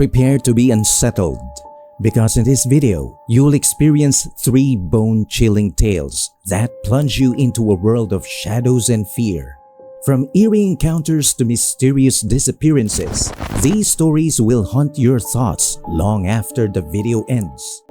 Prepare to be unsettled, because in this video, you'll experience 3 bone-chilling tales that plunge you into a world of shadows and fear. From eerie encounters to mysterious disappearances, these stories will haunt your thoughts long after the video ends.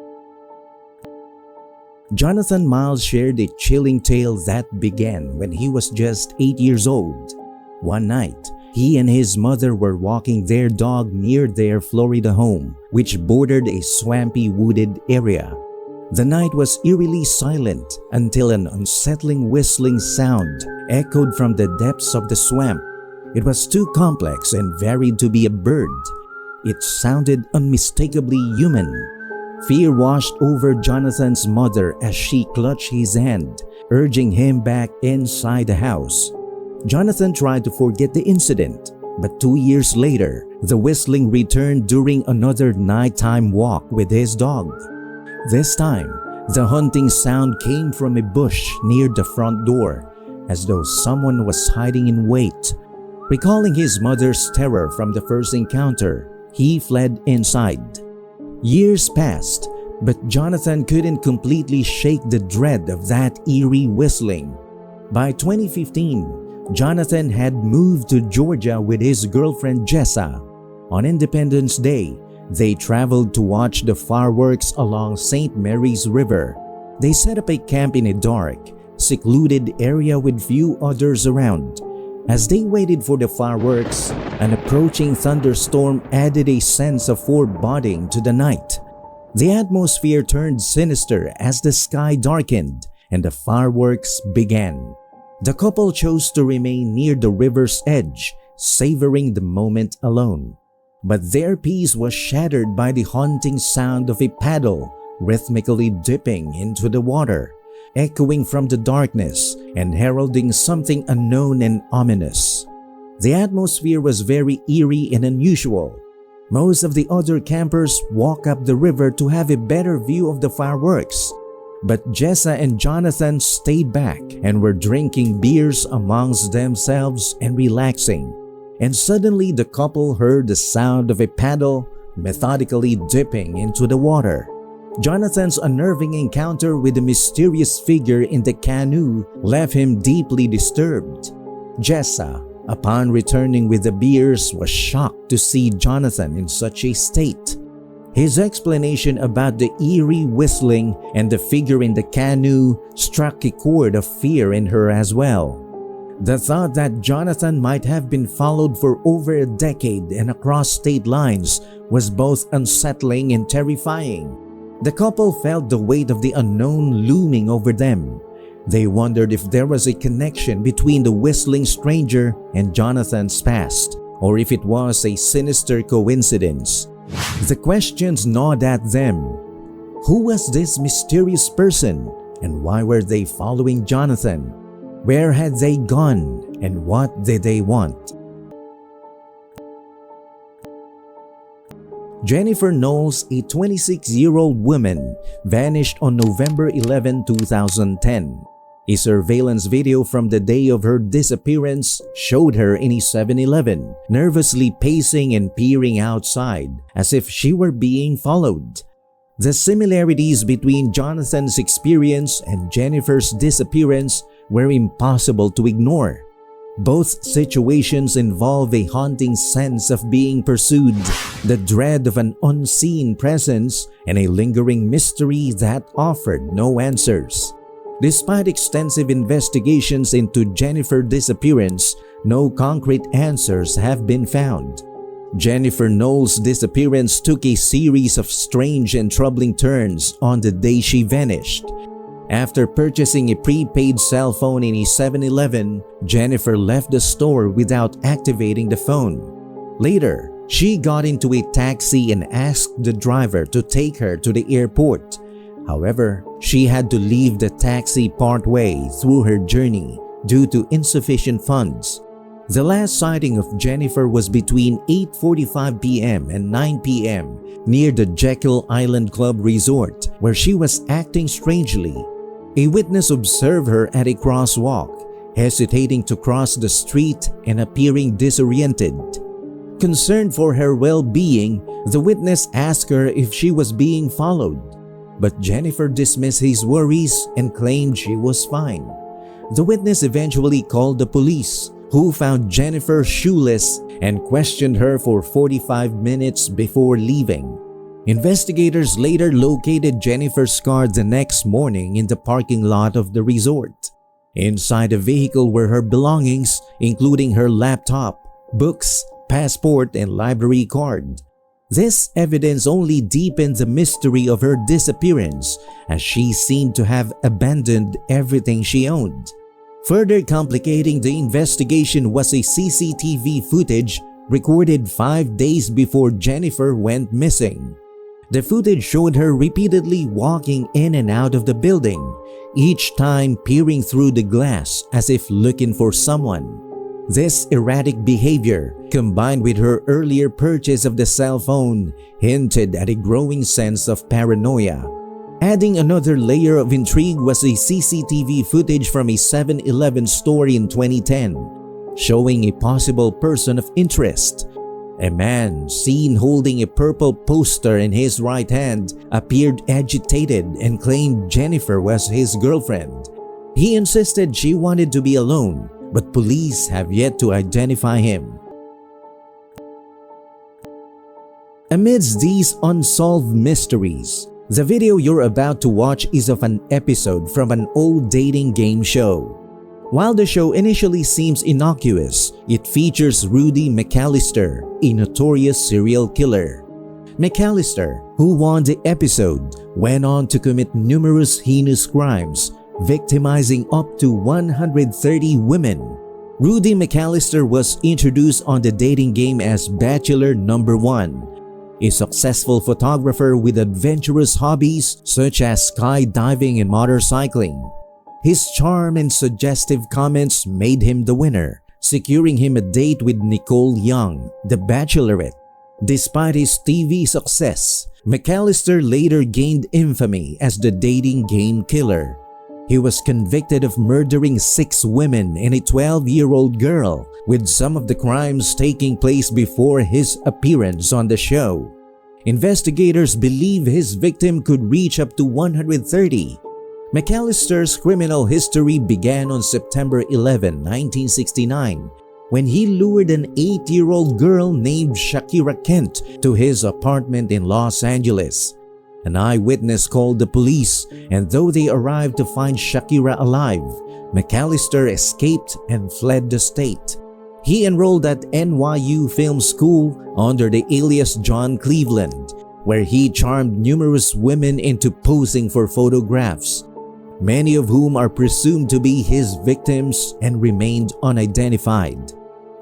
Jonathan Miles shared a chilling tale that began when he was just 8 years old. One night, he and his mother were walking their dog near their Florida home, which bordered a swampy wooded area. The night was eerily silent until an unsettling whistling sound echoed from the depths of the swamp. It was too complex and varied to be a bird. It sounded unmistakably human. Fear washed over Jonathan's mother as she clutched his hand, urging him back inside the house. Jonathan tried to forget the incident, but 2 years later, the whistling returned during another nighttime walk with his dog. This time, the haunting sound came from a bush near the front door, as though someone was hiding in wait. Recalling his mother's terror from the first encounter, he fled inside. Years passed, but Jonathan couldn't completely shake the dread of that eerie whistling. By 2015, Jonathan had moved to Georgia with his girlfriend Jessa. On Independence Day, they traveled to watch the fireworks along St. Mary's River. They set up a camp in a dark, secluded area with few others around. As they waited for the fireworks, an approaching thunderstorm added a sense of foreboding to the night. The atmosphere turned sinister as the sky darkened and the fireworks began. The couple chose to remain near the river's edge, savoring the moment alone. But their peace was shattered by the haunting sound of a paddle rhythmically dipping into the water, echoing from the darkness and heralding something unknown and ominous. The atmosphere was very eerie and unusual. Most of the other campers walked up the river to have a better view of the fireworks. But Jessa and Jonathan stayed back and were drinking beers amongst themselves and relaxing. And suddenly the couple heard the sound of a paddle methodically dipping into the water. Jonathan's unnerving encounter with the mysterious figure in the canoe left him deeply disturbed. Jessa, upon returning with the beers, was shocked to see Jonathan in such a state. His explanation about the eerie whistling and the figure in the canoe struck a chord of fear in her as well. The thought that Jonathan might have been followed for over a decade and across state lines was both unsettling and terrifying. The couple felt the weight of the unknown looming over them. They wondered if there was a connection between the whistling stranger and Jonathan's past, or if it was a sinister coincidence. The questions gnawed at them. Who was this mysterious person, and why were they following Jonathan? Where had they gone, and what did they want? Jennifer Knowles, a 26-year-old woman, vanished on November 11, 2010. A surveillance video from the day of her disappearance showed her in a 7-Eleven, nervously pacing and peering outside as if she were being followed. The similarities between Jonathan's experience and Jennifer's disappearance were impossible to ignore. Both situations involve a haunting sense of being pursued, the dread of an unseen presence, and a lingering mystery that offered no answers. Despite extensive investigations into Jennifer's disappearance, no concrete answers have been found. Jennifer Knowles' disappearance took a series of strange and troubling turns on the day she vanished. After purchasing a prepaid cell phone in a 7-Eleven, Jennifer left the store without activating the phone. Later, she got into a taxi and asked the driver to take her to the airport. However, she had to leave the taxi partway through her journey due to insufficient funds. The last sighting of Jennifer was between 8:45 p.m. and 9 p.m. near the Jekyll Island Club Resort, where she was acting strangely. A witness observed her at a crosswalk, hesitating to cross the street and appearing disoriented. Concerned for her well-being, the witness asked her if she was being followed. But Jennifer dismissed his worries and claimed she was fine. The witness eventually called the police, who found Jennifer shoeless and questioned her for 45 minutes before leaving. Investigators later located Jennifer's car the next morning in the parking lot of the resort. Inside the vehicle were her belongings, including her laptop, books, passport, and library card. This evidence only deepened the mystery of her disappearance, as she seemed to have abandoned everything she owned. Further complicating the investigation was a CCTV footage recorded 5 days before Jennifer went missing. The footage showed her repeatedly walking in and out of the building, each time peering through the glass as if looking for someone. This erratic behavior, combined with her earlier purchase of the cell phone, hinted at a growing sense of paranoia. Adding another layer of intrigue was a CCTV footage from a 7-Eleven store in 2010, showing a possible person of interest. A man, seen holding a purple poster in his right hand, appeared agitated and claimed Jennifer was his girlfriend. He insisted she wanted to be alone, but police have yet to identify him. Amidst these unsolved mysteries, the video you're about to watch is of an episode from an old dating game show. While the show initially seems innocuous, it features Rudy McAllister, a notorious serial killer. McAllister, who won the episode, went on to commit numerous heinous crimes, victimizing up to 130 women. Rudy McAllister was introduced on the dating game as Bachelor Number 1, a successful photographer with adventurous hobbies such as skydiving and motorcycling. His charm and suggestive comments made him the winner, securing him a date with Nicole Young, the Bachelorette. Despite his TV success, McAllister later gained infamy as the dating game killer. He was convicted of murdering 6 women and a 12-year-old girl, with some of the crimes taking place before his appearance on the show. Investigators believe his victim could reach up to 130. McAllister's criminal history began on September 11, 1969, when he lured an 8-year-old girl named Shakira Kent to his apartment in Los Angeles. An eyewitness called the police, and though they arrived to find Shakira alive, McAllister escaped and fled the state. He enrolled at NYU Film School under the alias John Cleveland, where he charmed numerous women into posing for photographs, many of whom are presumed to be his victims and remained unidentified.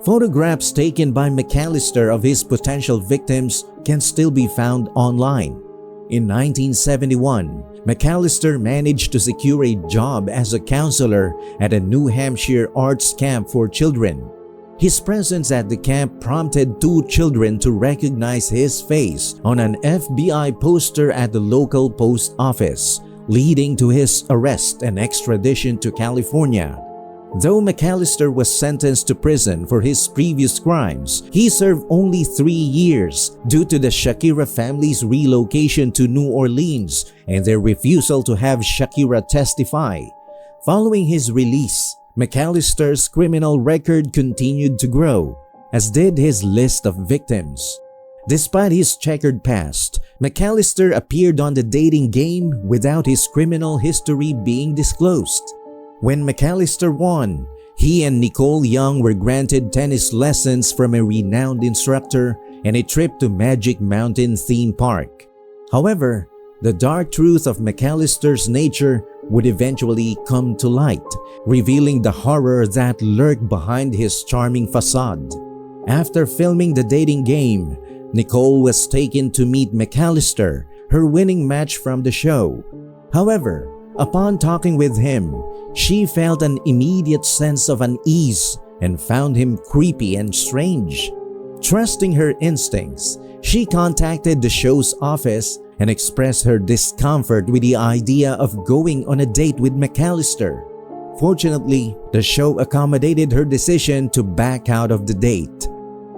Photographs taken by McAllister of his potential victims can still be found online. In 1971, McAllister managed to secure a job as a counselor at a New Hampshire arts camp for children. His presence at the camp prompted 2 children to recognize his face on an FBI poster at the local post office, leading to his arrest and extradition to California. Though McAllister was sentenced to prison for his previous crimes, he served only 3 years due to the Shakira family's relocation to New Orleans and their refusal to have Shakira testify. Following his release, McAllister's criminal record continued to grow, as did his list of victims. Despite his checkered past, McAllister appeared on the dating game without his criminal history being disclosed. When McAllister won, he and Nicole Young were granted tennis lessons from a renowned instructor and a trip to Magic Mountain theme park. However, the dark truth of McAllister's nature would eventually come to light, revealing the horror that lurked behind his charming facade. After filming the dating game, Nicole was taken to meet McAllister, her winning match from the show. However, upon talking with him, she felt an immediate sense of unease and found him creepy and strange. Trusting her instincts, she contacted the show's office and expressed her discomfort with the idea of going on a date with McAllister. Fortunately, the show accommodated her decision to back out of the date.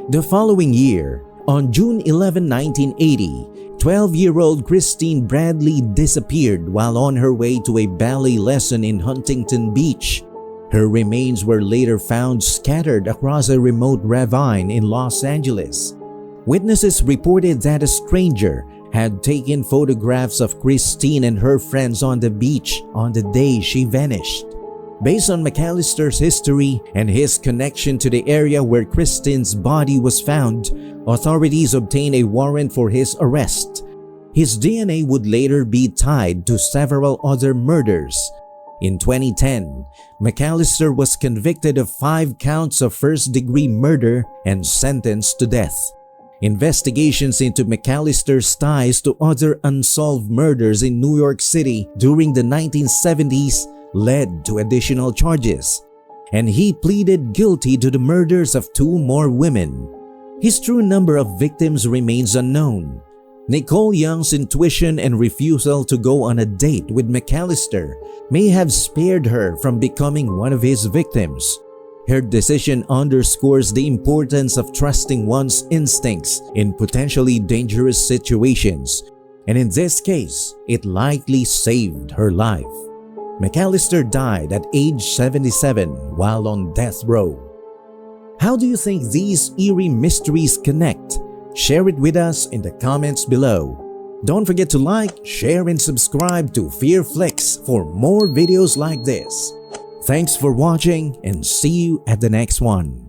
The following year, on June 11, 1980, 12-year-old Christine Bradley disappeared while on her way to a ballet lesson in Huntington Beach. Her remains were later found scattered across a remote ravine in Los Angeles. Witnesses reported that a stranger had taken photographs of Christine and her friends on the beach on the day she vanished. Based on McAllister's history and his connection to the area where Christine's body was found, authorities obtained a warrant for his arrest. His DNA would later be tied to several other murders. In 2010, McAllister was convicted of 5 counts of first-degree murder and sentenced to death. Investigations into McAllister's ties to other unsolved murders in New York City during the 1970s led to additional charges, and he pleaded guilty to the murders of 2 more women. His true number of victims remains unknown. Nicole Young's intuition and refusal to go on a date with McAllister may have spared her from becoming one of his victims. Her decision underscores the importance of trusting one's instincts in potentially dangerous situations, and in this case, it likely saved her life. McAllister died at age 77 while on death row. How do you think these eerie mysteries connect? Share it with us in the comments below. Don't forget to like, share, and subscribe to Fear Flicks for more videos like this. Thanks for watching and see you at the next one.